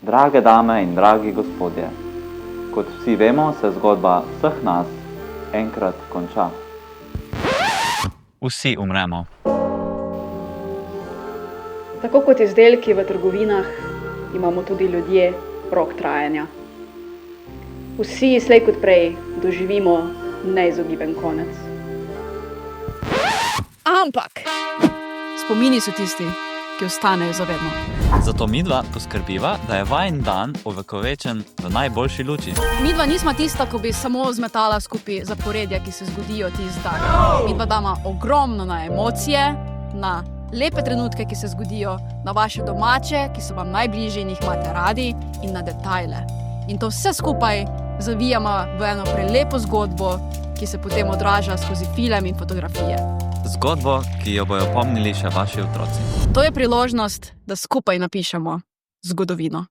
Drage dame in dragi gospodje, kot vsi vemo, se zgodba vseh nas enkrat konča. Vsi umremo. Tako kot izdelki v trgovinah, imamo tudi ljudje rok trajanja. Vsi slej kot prej doživimo neizogiben konec. Ampak spomini so tisti, ki ostanejo za vedno. Zato midva poskrbiva, da je vajin dan ovekovečen v najboljši luči. Midva nismo tista, ko bi samo zmetala skupaj zaporedja, ki se zgodijo tisti dan. Midva dama ogromno na emocije, na lepe trenutke, ki se zgodijo, na vaše domače, ki so vam najbližji in jih imate radi, in na detajle. In to vse skupaj zavijamo v eno prelepo zgodbo, ki se potem odraža skozi film in fotografije. Zgodbo, ki jo bojo pomnili še vaši otroci. To je priložnost, da skupaj napišemo zgodovino.